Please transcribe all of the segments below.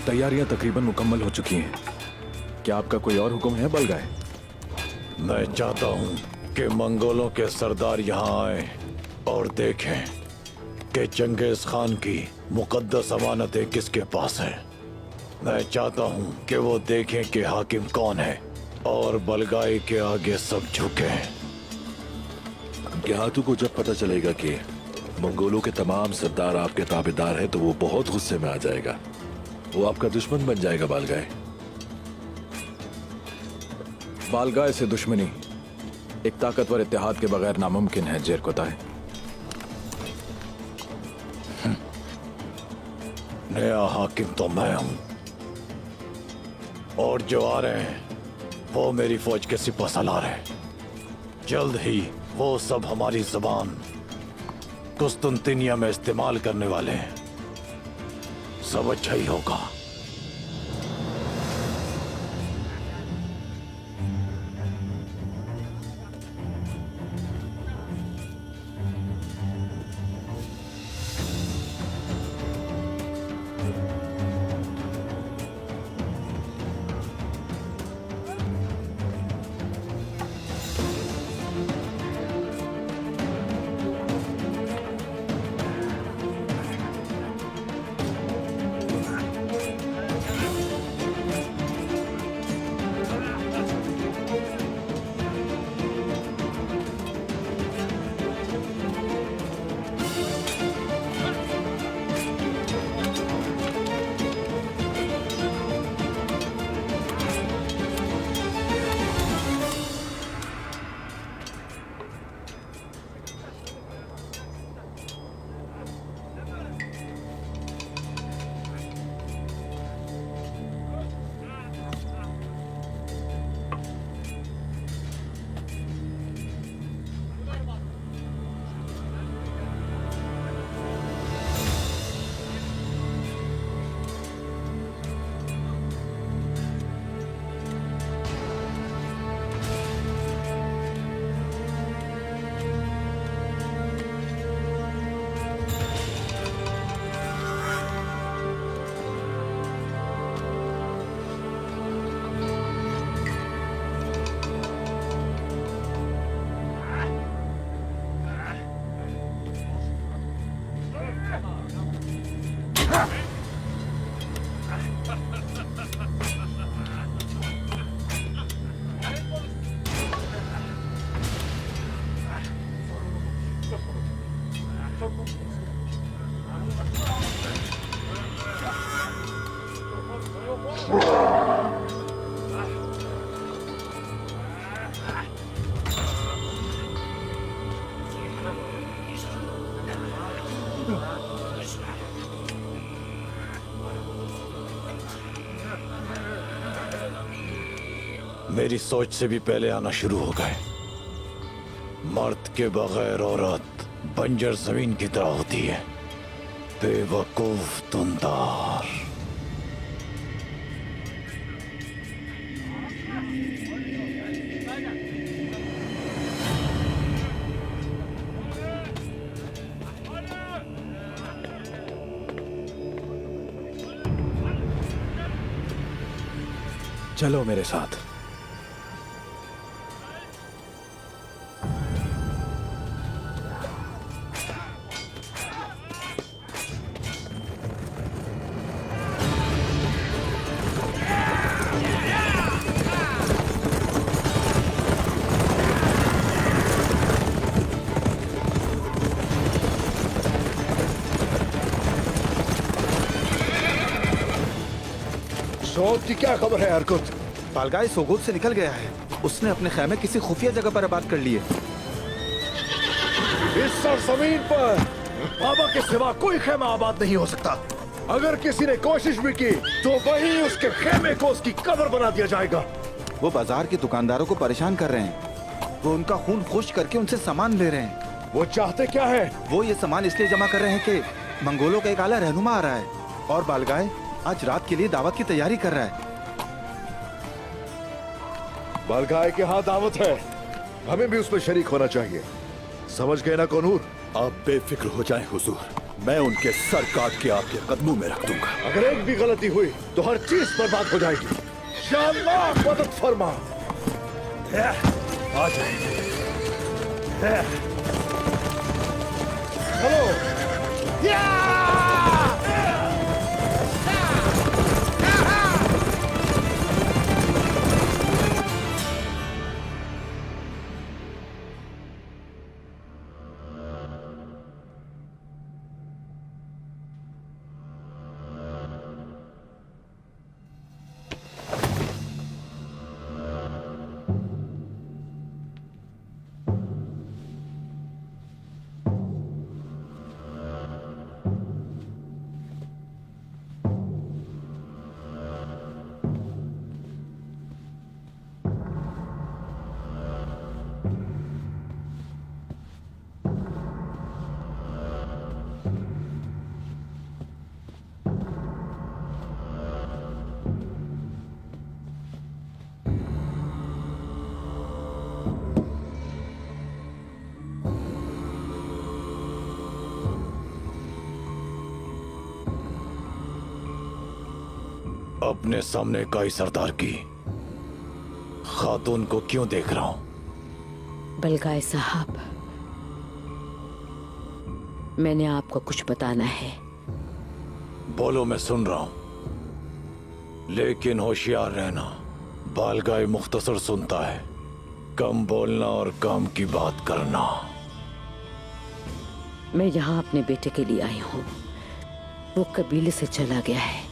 तैयारियां तकरीबन मुकम्मल हो चुकी हैं। क्या आपका कोई और हुक्म है बलगाय? मैं चाहता हूं कि मंगोलों के सरदार यहाँ आए और देखें कि चंगेज खान की मुकद्दस अमानतें किसके पास हैं। मैं चाहता हूं कि वो देखें कि हाकिम कौन है और बलगाई के आगे सब झुकें। देहातों को जब पता चलेगा कि मंगोलों के तमाम सरदार आपके ताबेदार हैं तो वो बहुत गुस्से में आ जाएगा। वो आपका दुश्मन बन जाएगा बालगाय। बालगाय से दुश्मनी एक ताकतवर इत्तेहाद के बगैर नामुमकिन है जेरकोताय। नया हाकिम तो मैं हूं और जो आ रहे हैं वो मेरी फौज के सिपह सालार हैं। जल्द ही वो सब हमारी जबान कुस्तुनतिनिया में इस्तेमाल करने वाले हैं। सब अच्छा ही होगा। मेरी सोच से भी पहले आना शुरू हो गए। मर्द के बगैर औरत बंजर जमीन की तरह होती है। बेवकूफ तुंदार। चलो मेरे साथ। सोग की क्या खबर है हरकुत? बालगाय सोगोत से निकल गया है। उसने अपने खेमे किसी खुफिया जगह पर आबाद कर लिए। इस सरजमीन पर बाबा के सिवा कोई खेमा आबाद नहीं हो सकता। अगर किसी ने कोशिश भी की तो वही उसके खेमे को उसकी कब्र बना दिया जाएगा। वो बाजार के दुकानदारों को परेशान कर रहे हैं। वो उनका खून खुश करके उनसे सामान ले रहे हैं। वो चाहते क्या है? वो ये सामान इसलिए जमा कर रहे हैं कि मंगोलों का एक आला रहनुमा आ रहा है और बालगाय आज रात के लिए दावत की तैयारी कर रहा है। बालगाय के हाथ दावत है, हमें भी उसमें शरीक होना चाहिए। समझ गए ना कोनूर? आप बेफिक्र हो जाएं हुजूर। मैं उनके सर काट के आपके कदमों में रख दूंगा। अगर एक भी गलती हुई तो हर चीज बर्बाद हो जाएगी। या अल्लाह मदद फरमा। आ जाए। चलो। अपने सामने काई सरदार की खातून को क्यों देख रहा हूं? बलगाय साहब, मैंने आपको कुछ बताना है। बोलो, मैं सुन रहा हूं, लेकिन होशियार रहना। बालगाय मुख्तसर सुनता है, कम बोलना और काम की बात करना। मैं यहाँ अपने बेटे के लिए आई हूँ। वो कबीले से चला गया है,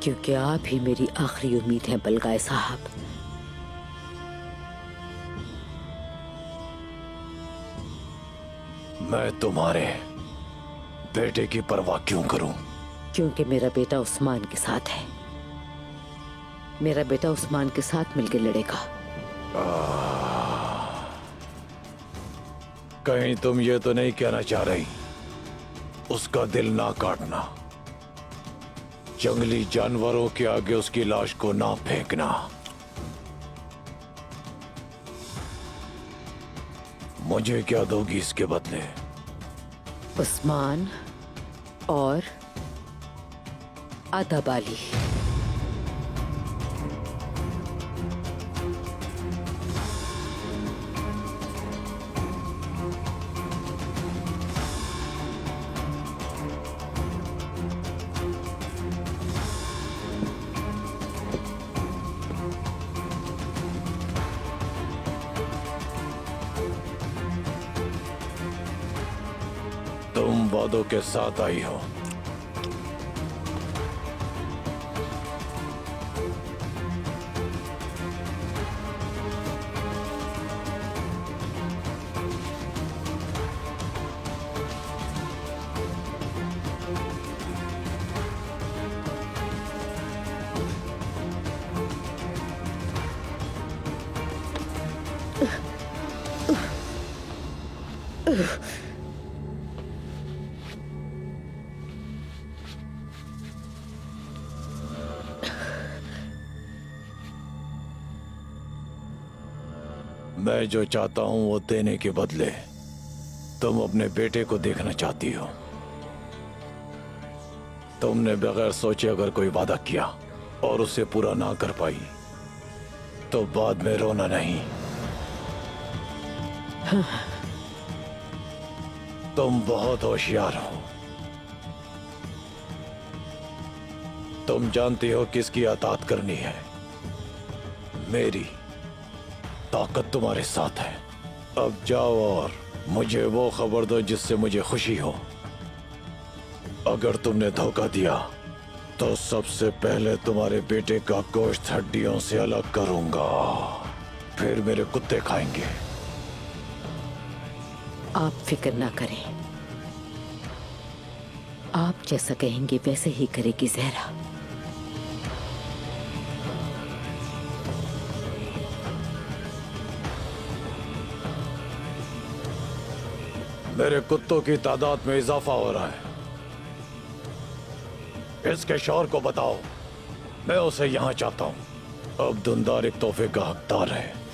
क्योंकि आप ही मेरी आखिरी उम्मीद है बलगाय साहब। मैं तुम्हारे बेटे की परवाह क्यों करूं? क्योंकि मेरा बेटा उस्मान के साथ है। मेरा बेटा उस्मान के साथ मिलकर लड़ेगा। कहीं तुम ये तो नहीं कहना चाह रही उसका दिल ना काटना, जंगली जानवरों के आगे उसकी लाश को ना फेंकना? मुझे क्या दोगी इसके बदले? उस्मान और अदब अली। तुम वादों के साथ आई हो। मैं जो चाहता हूं वो देने के बदले तुम अपने बेटे को देखना चाहती हो। तुमने बगैर सोचे अगर कोई वादा किया और उसे पूरा ना कर पाई तो बाद में रोना नहीं। तुम बहुत होशियार हो। तुम जानती हो किसकी अतात करनी है। मेरी ताकत तुम्हारे साथ है। अब जाओ और मुझे वो खबर दो जिससे मुझे खुशी हो। अगर तुमने धोखा दिया तो सबसे पहले तुम्हारे बेटे का गोश्त हड्डियों से अलग करूंगा, फिर मेरे कुत्ते खाएंगे। आप फिक्र ना करें, आप जैसा कहेंगे वैसे ही करेगी जहरा। मेरे कुत्तों की तादाद में इजाफा हो रहा है। इसके शौहर को बताओ मैं उसे यहां चाहता हूं। अब दुंदार एक तोहफे का हकदार है।